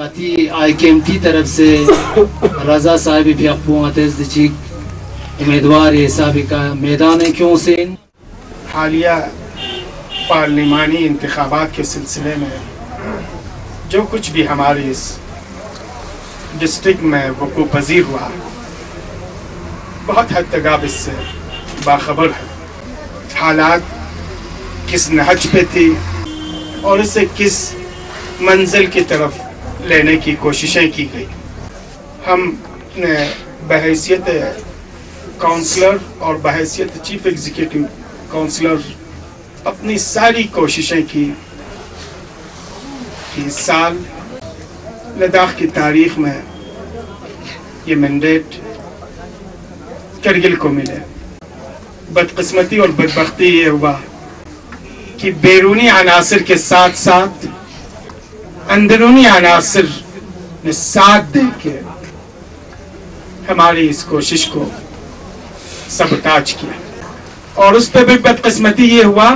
Ngati IKMT طرف سے رضا صاحب بھی اپو آتیز دیچی امیدوار سابقہ میدان کیوں سے حالیہ پارلیمانی انتخابات کے سلسلے میں جو کچھ بھی ہمارے اس ڈسٹرکٹ میں وقوع پذیر ہوا بہت حد تک آپ اس سے باخبر ہے. حالات کس نہج پہ تھی اور اسے کس منزل کی طرف لینے کی کوششیں کی گئی. ہم نے بحیثیت کونسلر اور بحیثیت چیف ایگزیکٹو کونسلر اپنی ساری کوششیں کی کہ اس سال لداخ کی تاریخ میں یہ مینڈیٹ کرگل کو ملے. بدقسمتی اور بدبختی یہ ہوا کہ بیرونی عناصر کے ساتھ ساتھ اندرونی عناصر نے ساتھ دے کے ہماری اس کوشش کو سبوتاج کیا. اور اس پہ بھی بدقسمتی یہ ہوا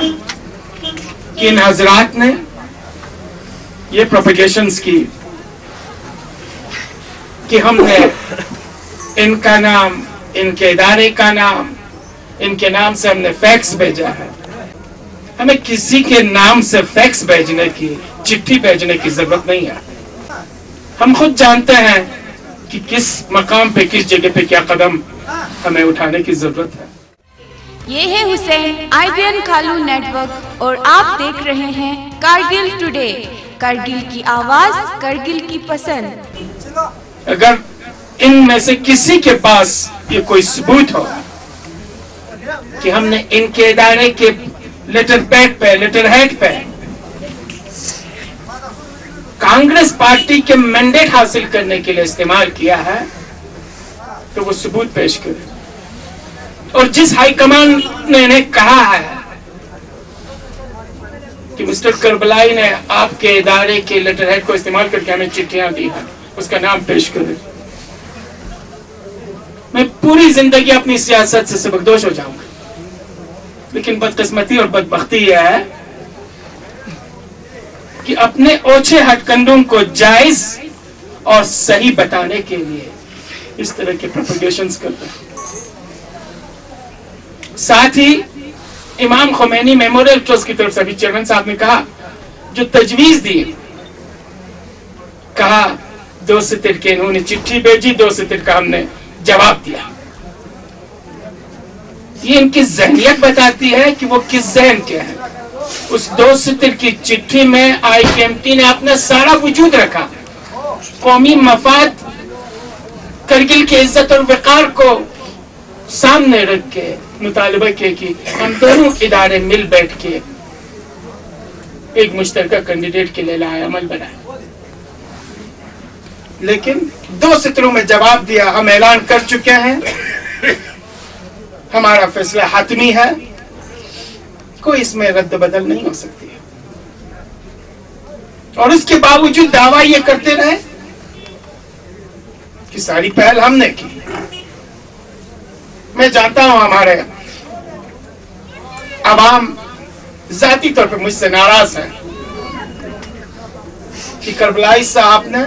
کہ ان حضرات نے یہ پروپیگیشنز کی کہ ہم نے ان کا نام، ان کے ادارے کا نام، ان کے نام سے ہم نے فیکس بھیجا ہے. ہمیں کسی کے نام سے فیکس بھیجنے کی، چٹھی بھیجنے کی ضرورت نہیں ہے. ہم خود جانتے ہیں کہ کس مقام پہ، کس جگہ پہ کیا قدم ہمیں اٹھانے کی ضرورت ہے. یہ ہے حسین IBN کھالو نیٹ ورک اور آپ دیکھ رہے ہیں کارگل ٹوڈے. کارگل کی آواز، کارگل کی پسند. اگر ان میں سے کسی کے پاس یہ کوئی ثبوت ہو کہ ہم نے ان کے ادارے کے لیٹر پیڈ پہ، لیٹر ہیڈ پہ کانگریس پارٹی کے مینڈیٹ حاصل کرنے کے لیے استعمال کیا ہے تو وہ ثبوت پیش کرے. اور جس ہائی کمان نے انہیں کہا ہے کہ مسٹر کربلائی نے آپ کے ادارے کے لیٹر ہیڈ کو استعمال کر کے ہمیں چٹھیاں دی ہیں، اس کا نام پیش کرے. میں پوری زندگی اپنی سیاست سے سبکدوش ہو جاؤں گا، لیکن بدقسمتی اور بدبختی یہ ہے کہ اپنے اوچھے ہٹ کنڈوں کو جائز اور صحیح بتانے کے لیے اس طرح کے پروپیگیشنز کرتے ہیں. ساتھ ہی امام خمینی میموریل ٹرسٹ کی طرف سے ابھی چیئرمین صاحب نے کہا، جو تجویز دی، کہا 2 سطر کے انہوں نے چٹھی بھیجی، 2 سطر کا ہم نے جواب دیا. یہ ان کی ذہنیت بتاتی ہے کہ وہ کس ذہن کے ہیں. اس 2 سطر کی چٹھی میں IKMT نے اپنا سارا وجود رکھا، قومی مفاد، کرگل کی عزت اور وقار کو سامنے رکھ کے مطالبہ کیا کہ ہم دونوں ادارے مل بیٹھ کے ایک مشترکہ کینڈیڈیٹ کے لیے لائحہ عمل بنائے. لیکن 2 سطروں میں جواب دیا، ہم اعلان کر چکے ہیں، ہمارا فیصلہ حتمی ہے، کوئی اس میں رد بدل نہیں ہو سکتی. اور اس کے باوجود دعویٰ یہ کرتے رہے کہ ساری پہل ہم نے کی. میں جانتا ہوں ہمارے عوام ذاتی طور پہ مجھ سے ناراض ہیں کہ کربلائی صاحب نے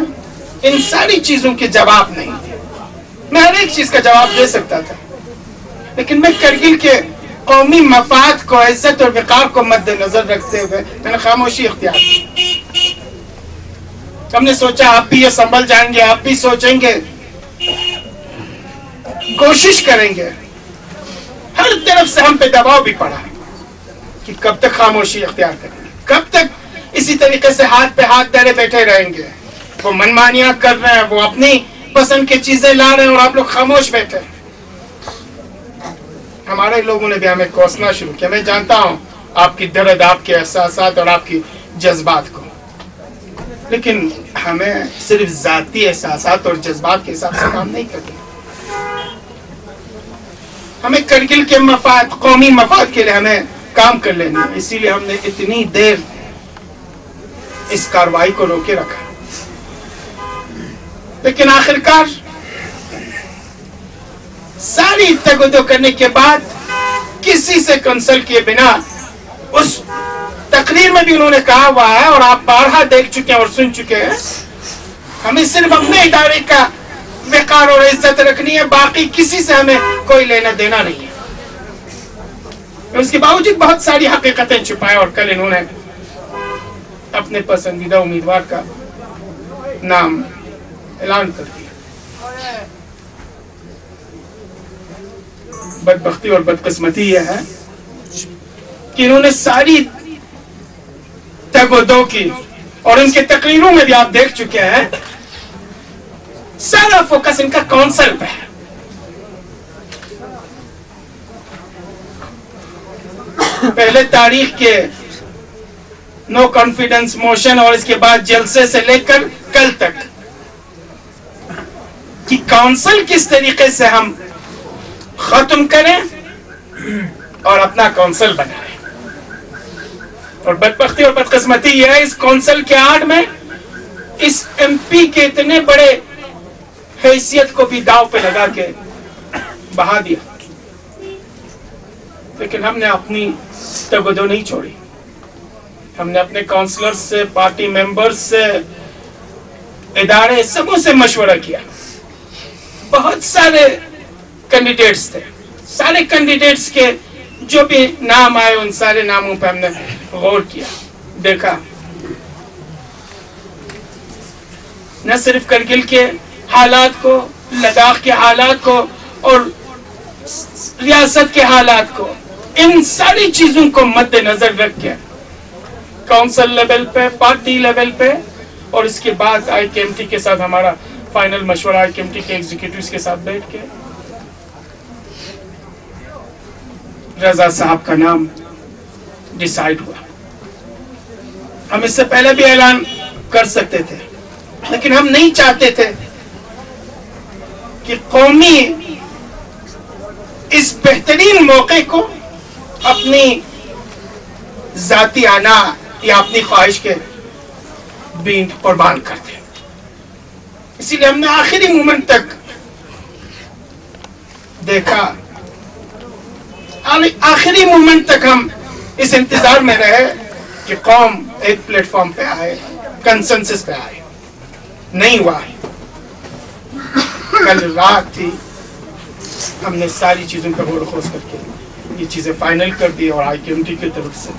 ان ساری چیزوں کے جواب نہیں دیے. میں ہر ایک چیز کا جواب دے سکتا تھا، لیکن میں کرگل کے قومی مفاد کو، عزت اور وقار کو مد نظر رکھتے ہوئے میں نے خاموشی اختیار کی. ہم نے سوچا آپ بھی یہ سنبھل جائیں گے، آپ بھی سوچیں گے، کوشش کریں گے. ہر طرف سے ہم پہ دباؤ بھی پڑا کہ کب تک خاموشی اختیار کریں گے، کب تک اسی طریقے سے ہاتھ پہ ہاتھ دھرے بیٹھے رہیں گے. وہ منمانیاں کر رہے ہیں، وہ اپنی پسند کی چیزیں لا رہے ہیں اور آپ لوگ خاموش بیٹھے. ہمارے لوگوں نے بھی ہمیں کوسنا شروع کیا. میں جانتا ہوں آپ کی درد، آپ کے احساسات اور آپ کی جذبات کو، لیکن ہمیں صرف ذاتی احساسات اور جذبات کے حساب سے کام نہیں کرنا. ہمیں کرگل کے مفاد، قومی مفاد کے لیے ہمیں کام کر لینا ہے. اسی لیے ہم نے اتنی دیر اس کارروائی کو روکے رکھا. لیکن آخرکار ساری تگودو کرنے کے بعد کسی سے کنسلٹ کیے بنا اس تقریر میں بھی انہوں نے کہا ہوا ہے اور آپ بارہا دیکھ چکے ہیں اور سن چکے ہیں ہمیں صرف اپنے ادارے کا وقار اور عزت رکھنی ہے، باقی کسی سے ہمیں کوئی لینا دینا نہیں ہے۔ اس کے باوجود بہت ساری حقیقتیں چھپائے، اور کل انہوں نے اپنے پسندیدہ امیدوار کا نام اعلان کر دیا۔ بدبختی اور بدقسمتی یہ ہے کہ انہوں نے ساری تگ و دو کی، اور ان کے تقریروں میں بھی آپ دیکھ چکے ہیں سارا فوکس ان کا کونسل پہ ہے۔ پہلے تاریخ کے نو کانفیڈنس موشن اور اس کے بعد جلسے سے لے کر کل تک کہ کونسل کس طریقے سے ہم ختم کریں اور اپنا کونسل بنائیں۔ اور بدبختی اور بدقسمتی یہ ہے اس کونسل کے آڑ میں اس ایم پی کے اتنے بڑے حیثیت کو بھی داؤ پہ لگا کے بہا دیا، لیکن ہم نے اپنی تگودو نہیں چھوڑی۔ ہم نے اپنے کونسلر سے، پارٹی ممبر سے، ادارے سبوں سے مشورہ کیا۔ بہت سارے کینڈیڈیٹس تھے، سارے کینڈیڈیٹس کے جو بھی نام آئے ان سارے ناموں پہ ہم نے غور کیا، دیکھا نہ صرف کرگل کے حالات کو، لداخ کے حالات کو اور ریاست کے حالات کو، ان ساری چیزوں کو مد نظر رکھ کے کونسل لیول پہ، پارٹی لیول پہ، اور اس کے بعد آئی کے ایم ٹی کے ساتھ ہمارا فائنل مشورہ آئی کے ایم ٹی کے ایگزیکٹوز کے ساتھ بیٹھ کے رضا صاحب کا نام ڈیسائیڈ ہوا۔ ہم اس سے پہلے بھی اعلان کر سکتے تھے، لیکن ہم نہیں چاہتے تھے کہ قومی اس بہترین موقع کو اپنی ذاتی آنا یا اپنی خواہش کے بین قربان کر دیں۔ اسی لیے ہم نے آخری مومنٹ تک دیکھا، آخری مومنٹ تک ہم اس انتظار میں رہے کہ قوم ایک پلیٹ فارم پہ آئے، کنسنسس پہ آئے۔ نہیں ہوا۔ کل رات تھی، ہم نے ساری چیزوں پر غور و خوض کر کے یہ چیزیں فائنل کر دی، اور آئی کے ایم ٹی کی طرف سے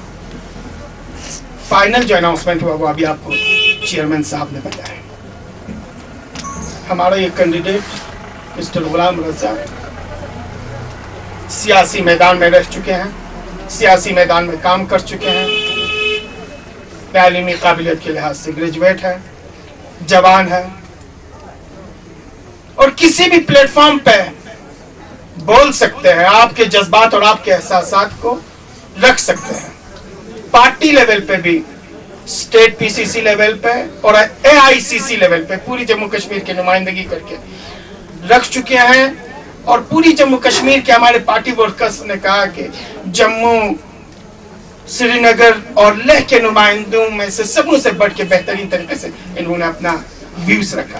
فائنل جو اناؤنسمنٹ ہوا وہ ابھی آپ کو چیئرمین صاحب نے بتایا۔ ہمارا یہ کینڈیڈیٹ مسٹر غلام رضا سیاسی میدان میں رہ چکے ہیں، سیاسی میدان میں کام کر چکے ہیں، تعلیمی قابلیت کے لحاظ سے گریجویٹ ہے، جوان ہے، اور کسی بھی پلیٹ فارم پہ بول سکتے ہیں، آپ کے جذبات اور آپ کے احساسات کو رکھ سکتے ہیں۔ پارٹی لیول پہ بھی، اسٹیٹ پی سی سی لیول پہ اور اے آئی سی سی لیول پہ پوری جموں کشمیر کی نمائندگی کر کے رکھ چکے ہیں، اور پوری جموں کشمیر کے ہمارے پارٹی ورکرز نے کہا کہ جموں، سری نگر اور لیہ کے نمائندوں میں سے سبوں سے بڑھ کے بہترین طریقے سے انہوں نے اپنا ویوز رکھا،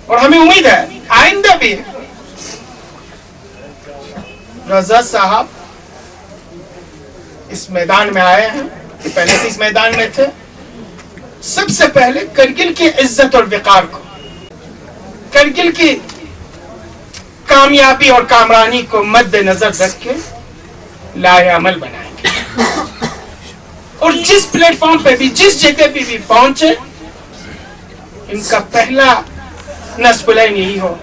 اور ہمیں امید ہے آئندہ بھی رضا صاحب اس میدان میں آئے ہیں، کہ پہلے سے اس میدان میں تھے، سب سے پہلے کرگل کی عزت اور وقار کو، کرگل کی کامیابی اور کامرانی کو مد نظر رکھ کے لائحہ عمل بنائیں گے، اور جس پلیٹ فارم پہ بھی، جس جگہ پہ بھی پہنچے، ان کا پہلا نصب العین یہی ہو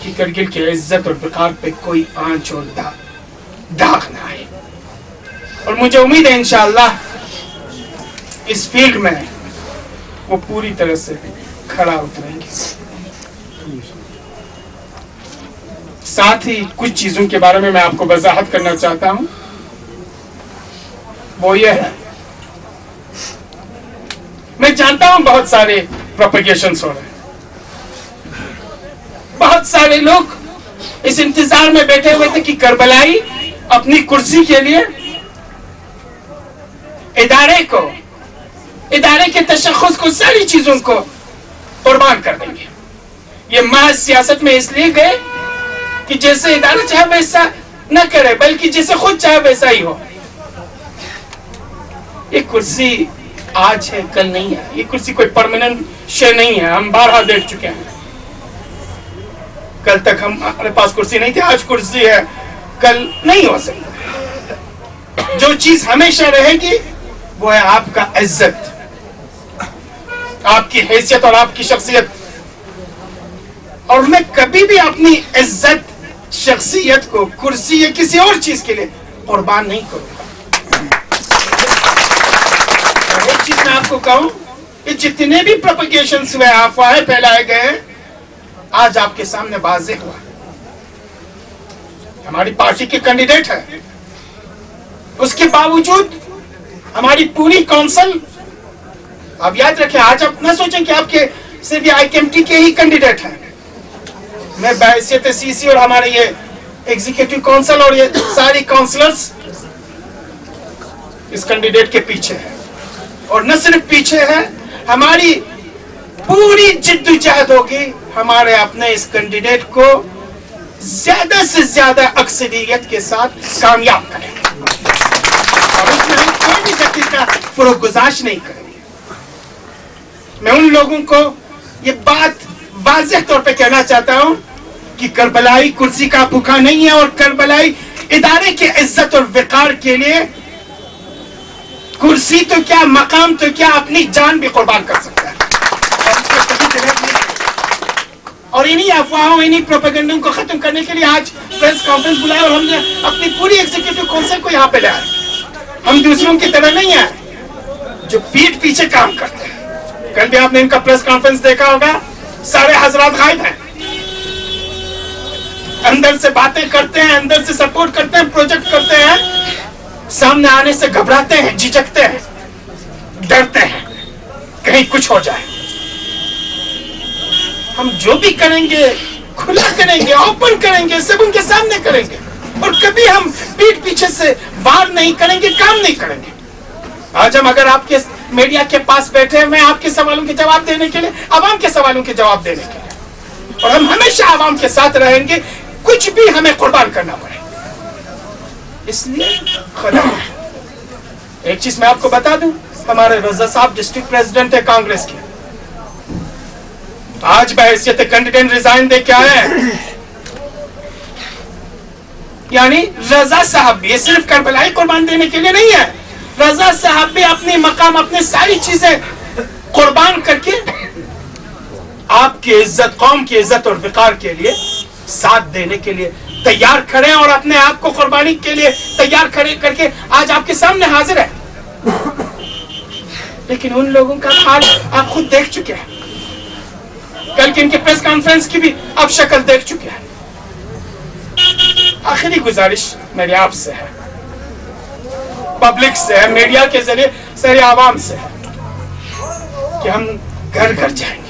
کہ کرگل کی عزت اور وقار پہ کوئی آنچ اور داغ نہ آئے۔ اور مجھے امید ہے انشاءاللہ اس فیلڈ میں وہ پوری طرح سے کھڑا اتریں گے۔ ساتھ ہی کچھ چیزوں کے بارے میں آپ کو وضاحت کرنا چاہتا ہوں، وہ یہ ہے، میں جانتا ہوں بہت سارے پروپیگیشنز ہو رہے ہیں، بہت سارے لوگ اس انتظار میں بیٹھے ہوئے تھے کہ کربلائی اپنی کرسی کے لیے ادارے کے تشخص کو، ساری چیزوں کو قربان کر دیں گے۔ یہ محض سیاست میں اس لیے گئے کہ جیسے ادارہ چاہے ویسا نہ کرے، بلکہ جیسے خود چاہے ویسا ہی ہو۔ یہ کرسی آج ہے کل نہیں ہے. یہ کرسی کوئی پرماننٹ شے نہیں ہے. ہم بارہا دیکھ چکے ہیں. کل تک ہمارے پاس کرسی نہیں تھی, آج کرسی ہے, کل نہیں ہو سکتا. جو چیز ہمیشہ رہے گی وہ ہے آپ کا عزت, آپ کی حیثیت اور آپ کی شخصیت. اور میں کبھی بھی اپنی عزت, شخصیت کو کرسی یا کسی اور چیز کے لیے قربان نہیں کروں گا. ایک چیز میں آپ کو کہوں, یہ جتنے بھی پروپیگیشنز ہوئے, افواہیں پھیلائے گئے, آج آپ کے سامنے واضح ہوا. ہماری پارٹی کے کینڈیڈیٹ ہے, اس کے باوجود ہماری پوری کونسل, آپ یاد رکھیں, آج آپ نہ سوچیں کہ آپ کے صرف یہ آئی کے ایم ٹی کے ہی کینڈیڈیٹ ہیں. میں بحیثیت سی سی اور ہمارے یہ ایگزیکٹو کونسل اور یہ ساری کونسلرز اس کینڈیڈیٹ کے پیچھے ہیں. اور نہ صرف پیچھے ہے, ہماری پوری جدوجہد ہوگی ہمارے اپنے اس کینڈیڈیٹ کو زیادہ سے زیادہ اکثریت کے ساتھ کامیاب کریں, اور اس میں ہم کوئی بھی شکل کا فروغ گزارش نہیں کریں گے. میں ان لوگوں کو یہ بات واضح طور پہ کہنا چاہتا ہوں کہ کربلائی کرسی کا بھوکا نہیں ہے, اور کربلائی ادارے کی عزت اور وقار کے لیے کرسی تو کیا, مقام تو کیا, اپنی جان بھی قربان کر سکتا ہے. اور اس میں کبھی جگہ نہیں. اور انہی افواہوں, انہی پروپیگنڈوں کو ختم کرنے کے لیے آج پریس کانفرنس بلایا, اور ہم نے اپنی پوری ایگزیکٹو کونسل کو یہاں پہ لے آئے. ہم دوسروں کی طرح نہیں ہیں جو پیٹ پیچھے کام کرتے ہیں. کل بھی آپ نے ان کا پریس کانفرنس دیکھا ہوگا, سارے حضرات غائب ہیں, اندر سے باتیں کرتے ہیں, اندر سے سپورٹ کرتے ہیں, پروجیکٹ کرتے ہیں, سامنے آنے سے گھبراتے ہیں, جھجکتے ہیں, ڈرتے ہیں کہیں کچھ ہو جائے. ہم جو بھی کریں گے کھلا کریں گے, اوپن کریں گے, سب ان کے سامنے کریں گے, اور کبھی ہم پیٹ پیچھے سے وار نہیں کریں گے, کام نہیں کریں گے. آج ہم اگر آپ کے میڈیا کے پاس بیٹھے ہوئے آپ کے سوالوں کے جواب دینے کے لیے, عوام کے سوالوں کے جواب دینے کے لیے, اور ہم ہمیشہ عوام کے ساتھ رہیں گے, کچھ بھی ہمیں قربان کرنا پڑے. اس لیے خدا, ایک چیز میں آپ کو بتا دوں, ہمارے رضا صاحب ڈسٹرکٹ پریزیڈنٹ ہے کانگریس کے, آج بحیثیت کینڈیڈیٹ ریزائن دے کے آئے ہیں. یعنی رضا صاحب بھی, یہ صرف کربلائی قربان دینے کے لیے نہیں ہے, رضا صاحب بھی اپنی مقام, اپنی ساری چیزیں قربان کر کے آپ کی عزت, قوم کی عزت اور وقار کے لیے ساتھ دینے کے لیے تیار کھڑے ہیں, اور اپنے آپ کو قربانی کے لیے تیار کھڑے کر کے آج آپ کے سامنے حاضر ہے. لیکن ان لوگوں کا حال آپ خود دیکھ چکے ہیں, کل کی ان کے پریس کانفرنس کی بھی آپ شکل دیکھ چکے ہیں. آخری گزارش میری آپ سے ہے, پبلک سے ہے, میڈیا کے ذریعے سارے عوام سے ہے, کہ ہم گھر گھر جائیں گے.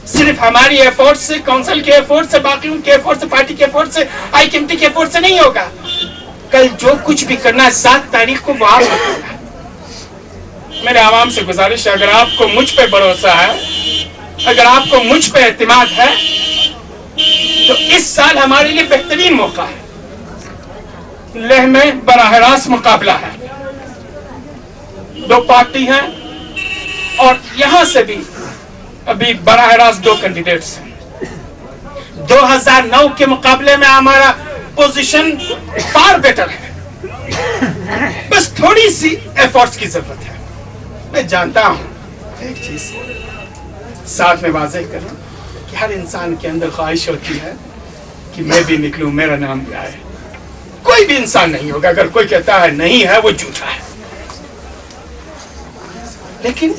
صرف ہماری ایفورٹ سے, کونسل کے ایفورٹ سے, باقیوں کے ایفورٹ سے, پارٹی کے ایفورٹ سے, آئی کے ایم ٹی کے ایفورٹ سے نہیں ہوگا. کل جو کچھ بھی کرنا ہے 7 تاریخ کو وہ آپ کو کرنا ہے. میرے عوام سے گزارش ہے, اگر آپ کو مجھ پہ بھروسہ ہے, اگر آپ کو مجھ پہ اعتماد ہے, تو اس سال ہمارے لیے بہترین موقع ہے. لیہ میں براہ راست مقابلہ ہے, 2 پارٹی ہیں, اور یہاں سے بھی ابھی براہ راست 2 کینڈیڈیٹس ہیں. 2009 کے مقابلے میں ہمارا پوزیشن فار بیٹر ہے, بس تھوڑی سی ایفورٹس کی ضرورت ہے. میں جانتا ہوں, ایک چیز ساتھ میں واضح کروں, کہ ہر انسان کے اندر خواہش ہوتی ہے کہ میں بھی نکلوں, میرا نام بھی آئے. کوئی بھی انسان نہیں ہوگا, اگر کوئی کہتا ہے نہیں ہے وہ جھوٹا ہے. لیکن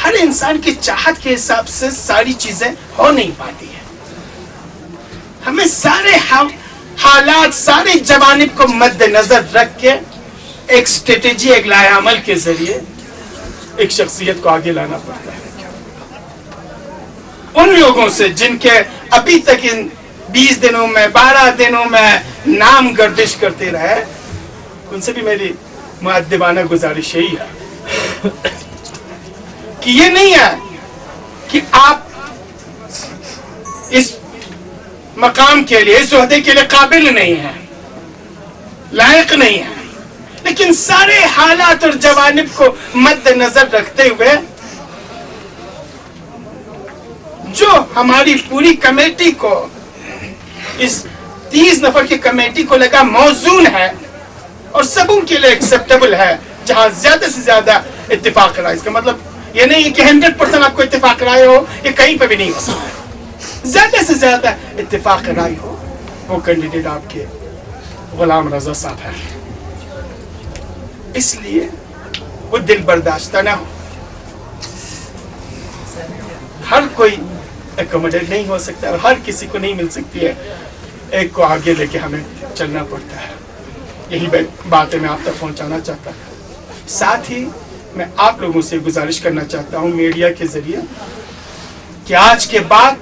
ہر انسان کی چاہت کے حساب سے ساری چیزیں ہو نہیں پاتی ہیں. ہمیں سارے حالات, سارے جوانب کو مد نظر رکھ کے ایک اسٹریٹجی, ایک لائحہ عمل کے ذریعے ایک شخصیت کو آگے لانا پڑتا ہے. ان لوگوں سے جن کے ابھی تک ان 20 دنوں میں, 12 دنوں میں نام گردش کرتے رہے, ان سے بھی میری مؤدبانہ گزارش یہی ہے کہ یہ نہیں ہے کہ آپ اس مقام کے لیے, اس عہدے کے لیے قابل نہیں ہیں, لائق نہیں ہیں, لیکن سارے حالات اور جوانب کو مد نظر رکھتے ہوئے جو ہماری پوری کمیٹی کو، اس 30 نفر کی کمیٹی کو لگا موزون ہے اور سبوں کے لیے ایکسیپٹیبل ہے، جہاں زیادہ سے زیادہ اتفاق رائے، اس کا مطلب یہ نہیں کہ 100% آپ کو اتفاق رائے ہو، یہ کہیں پہ بھی نہیں ہو سکتا، زیادہ سے زیادہ اتفاق رائے ہو، وہ کینڈیڈیٹ آپ کے غلام رضا صاحب ہے۔ اس لیے وہ دل برداشتہ نہ ہو، ہر کوئی ایکوموڈیٹ نہیں ہو سکتا اور ہر کسی کو نہیں مل سکتی ہے، ایک کو آگے لے کے ہمیں چلنا پڑتا ہے۔ یہی باتیں میں آپ تک پہنچانا چاہتا ہوں۔ ساتھ ہی میں آپ لوگوں سے گزارش کرنا چاہتا ہوں میڈیا کے ذریعے کہ آج کے بعد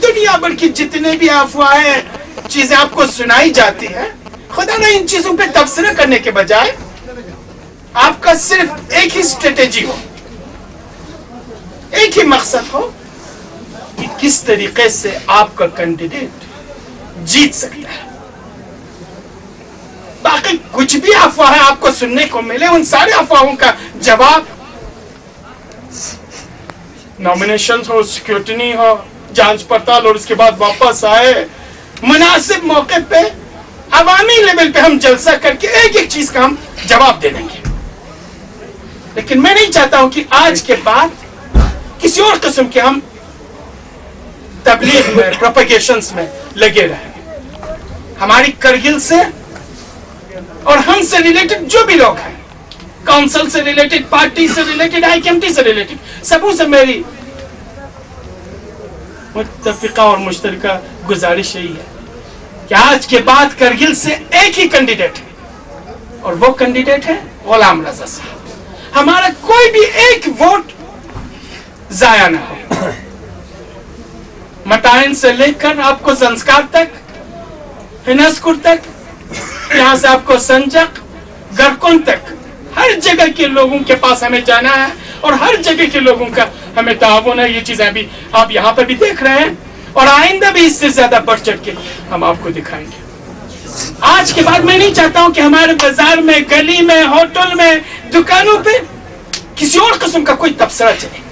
دنیا بھر کی جتنے بھی افواہیں چیزیں آپ کو سنائی جاتی ہیں، خدا نہ ان چیزوں پہ تبصرہ کرنے کے بجائے آپ کا صرف ایک ہی اسٹریٹجی ہو، ایک ہی مقصد ہو کہ کس طریقے سے آپ کا کینڈیڈیٹ جیت سکتا ہے۔ باقی کچھ بھی افواہیں آپ کو سننے کو ملے، ان سارے افواہوں کا جواب نامینیشن ہو، سیکیورٹی ہو، جانچ پڑتال اور اس کے بعد واپس آئے، مناسب موقع پہ عوامی لیول پہ ہم جلسہ کر کے ایک ایک چیز کا ہم جواب دے دیں گے۔ لیکن میں نہیں چاہتا ہوں کہ آج کے بعد کسی اور قسم کے ہم تبلیغ میں، پروپیگیشنز میں لگے رہیں۔ ہماری کرگل سے اور ہم سے ریلیٹڈ جو بھی لوگ ہیں، کونسل سے ریلیٹڈ، پارٹی سے ریلیٹڈ، آئی کے ایم ٹی سے ریلیٹڈ، سبوں سے میری متفقہ اور مشترکہ گزارش یہی ہے کہ آج کے بعد کرگل سے ایک ہی کینڈیڈیٹ ہے اور وہ کینڈیڈیٹ ہے غلام رضا صاحب۔ ہمارا کوئی بھی ایک ووٹ ضائع نہ ہو۔ مٹائن سے لے کر آپ کو زنسکار تک، ہنسکور تک، یہاں سے آپ کو سنجق، گرکن تک، ہر جگہ کے لوگوں کے پاس ہمیں جانا ہے اور ہر جگہ کے لوگوں کا ہمیں تعاون ہے۔ یہ چیزیں بھی آپ یہاں پر بھی دیکھ رہے ہیں اور آئندہ بھی اس سے زیادہ بڑھ چڑھ کے ہم آپ کو دکھائیں گے۔ آج کے بعد میں نہیں چاہتا ہوں کہ ہمارے بازار میں، گلی میں، ہوٹل میں، دکانوں پہ کسی اور قسم کا کوئی تبصرہ چلے۔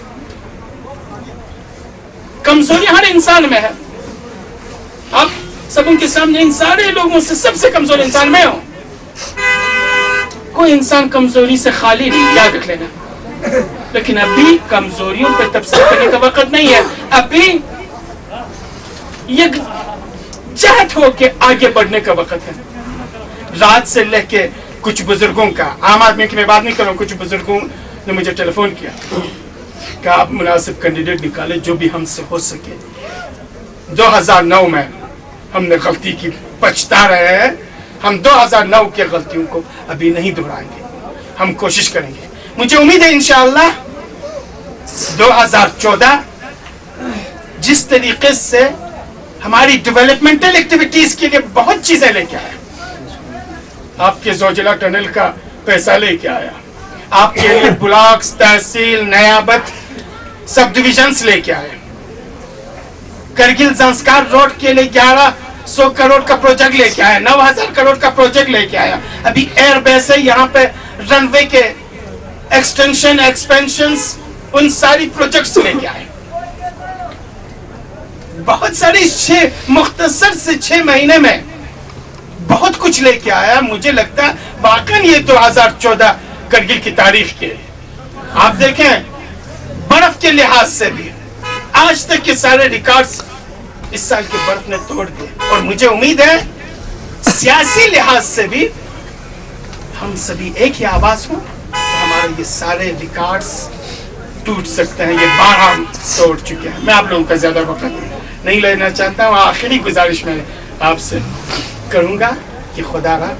کمزوری ہر انسان میں ہے، آپ سب ان کے سامنے ان سارے لوگوں سے سب سے کمزور انسان میں ہوں۔ کوئی انسان کمزوری سے خالی نہیں، یاد رکھ لینا۔ لیکن ابھی کمزوریوں پہ تبصرہ کرنے کا وقت نہیں ہے، ابھی یک جہت ہو کے آگے بڑھنے کا وقت ہے۔ رات سے لے کے کچھ بزرگوں کا، عام آدمی کی میں بات نہیں کروں، کچھ بزرگوں نے مجھے ٹیلی فون کیا کہ آپ مناسب کینڈیڈیٹ نکالے جو بھی ہم سے ہو سکے۔ 2009 میں ہم نے غلطی کی، پچھتا رہے ہیں، ہم 2009 کے غلطیوں کو ابھی نہیں دہرائیں گے، ہم کوشش کریں گے۔ مجھے امید ہے انشاءاللہ 2014 جس طریقے سے ہماری ڈیولپمنٹل ایکٹیویٹیز کے لیے بہت چیزیں لے کے آیا، آپ کے زوجلہ ٹنل کا پیسہ لے کے آیا، آپ کے لیے بلاکس، تحصیل، نیابت، سب ڈویژنز لے کے آئے، کرگل زنسکار روڈ کے لیے 1100 کروڑ کا پروجیکٹ لے کے آیا، 9000 کروڑ کا پروجیکٹ لے کے آیا، ابھی ایئر بیس ہے یہاں پہ، رن وے کے ایکسٹینشن، ایکسپینشنز، ان ساری پروجیکٹس لے کے آئے۔ بہت ساری مختصر سے 6 مہینے میں بہت کچھ لے کے آیا۔ مجھے لگتا ہے واقعی یہ 2014 کرگل کی تاریخ کے، آپ دیکھیں برف کے لحاظ سے بھی آج تک کے سارے ریکارڈز اس سال کی برف نے توڑ دیے، اور مجھے امید ہے سیاسی لحاظ سے بھی ہم سبھی ایک ہی آواز ہوں تو ہمارے یہ سارے ریکارڈز ٹوٹ سکتے ہیں۔ یہ 12 ہم توڑ چکے ہیں۔ میں آپ لوگوں کا زیادہ وقت نہیں لینا چاہتا ہوں، آخری گزارش میں آپ سے کروں گا کہ خدا را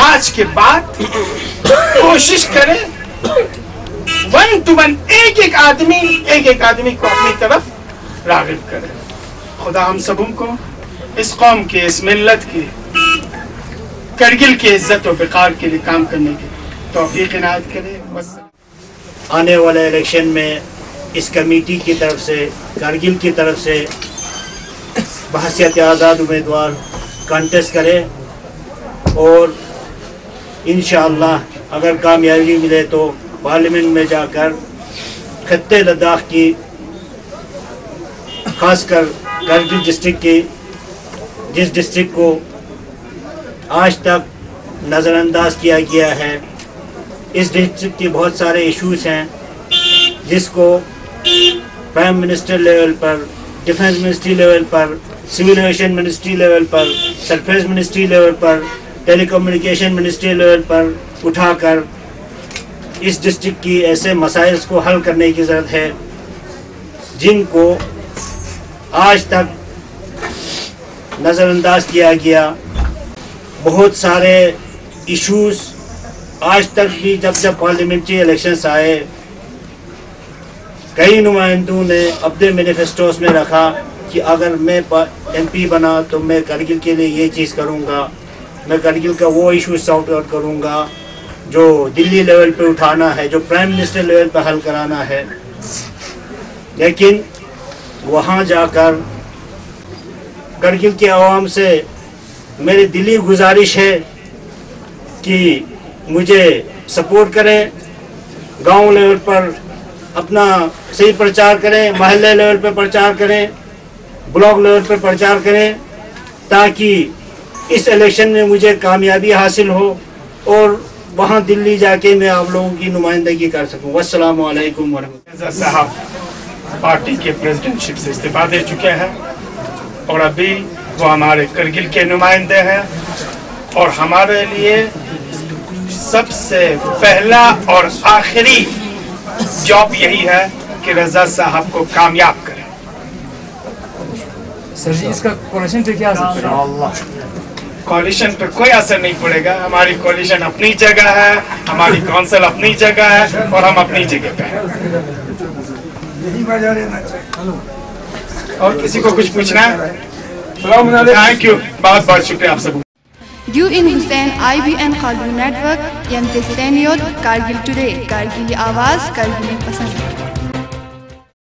آج کے بعد کوشش کریں 1 to 1 ایک ایک آدمی کو اپنی طرف راغب کرے۔ خدا ہم سبوں کو اس قوم کے، اس ملت کی، کرگل کی عزت و وقار کے لیے کام کرنے کی توفیق عنایت کرے۔ آنے والے الیکشن میں اس کمیٹی کی طرف سے، کرگل کی طرف سے بحیثیت آزاد امیدوار کانٹیسٹ کرے اور انشاءاللہ اگر کامیابی ملے تو پارلیمنٹ میں جا کر خطے لداخ کی خاص کر کارگل ڈسٹرکٹ کی جس ڈسٹرکٹ کو آج تک نظر انداز کیا گیا ہے، اس ڈسٹرکٹ کے بہت سارے ایشوز ہیں جس کو پرائم منسٹر لیول پر، ڈیفنس منسٹری لیول پر، سول ایویشن منسٹری لیول پر، سرفیس منسٹری لیول پر، ٹیلی کمیونیکیشن منسٹری لیول پر اٹھا کر اس ڈسٹرکٹ کی ایسے مسائل کو حل کرنے کی ضرورت ہے جن کو آج تک نظر انداز کیا گیا۔ بہت سارے ایشوز آج تک بھی جب پارلیمنٹری الیکشنز آئے، کئی نمائندوں نے اپنے مینیفیسٹوز میں رکھا کہ اگر میں ایم پی بنا تو میں کارگل کے لیے یہ چیز کروں گا، میں کارگل کا وہ ایشو سارٹ آؤٹ کروں گا جو دلی لیول پہ اٹھانا ہے، جو پرائم منسٹر لیول پہ حل کرانا ہے۔ لیکن وہاں جا کر کارگل کے عوام سے میری دلی گزارش ہے کہ مجھے سپورٹ کریں، گاؤں لیول پر اپنا صحیح پرچار کریں، محلے لیول پہ پرچار کریں، بلاک لیول پہ پرچار کریں، تاکہ اس الیکشن میں مجھے کامیابی حاصل ہو اور وہاں دلی جا کے میں آپ لوگوں کی نمائندگی کر سکوں۔ والسلام علیکم ورحمۃ اللہ۔ صاحب پارٹی کے پریزیڈنٹ شپ سے استعفا دے چکے ہیں اور ابھی وہ ہمارے کارگل کے نمائندے ہیں، اور ہمارے لیے سب سے پہلا اور آخری جاب یہی ہے کہ رضا صاحب کو کامیاب کریں۔ سر جی اس کا کولیشن پہ کیا اثر پڑے گا؟ کولیشن پہ کوئی اثر نہیں پڑے گا، ہماری کولیشن اپنی جگہ ہے، ہماری کونسل اپنی جگہ ہے اور ہم اپنی جگہ پہ ہیں۔ اور کسی کو کچھ پوچھنا ہے؟ تھینک یو، بہت بہت شکریہ آپ سب۔ You in Hussein IBN Khalu Network, Yantestaniot, Kargil Today, Kargil Awaz, Kargil Pasand.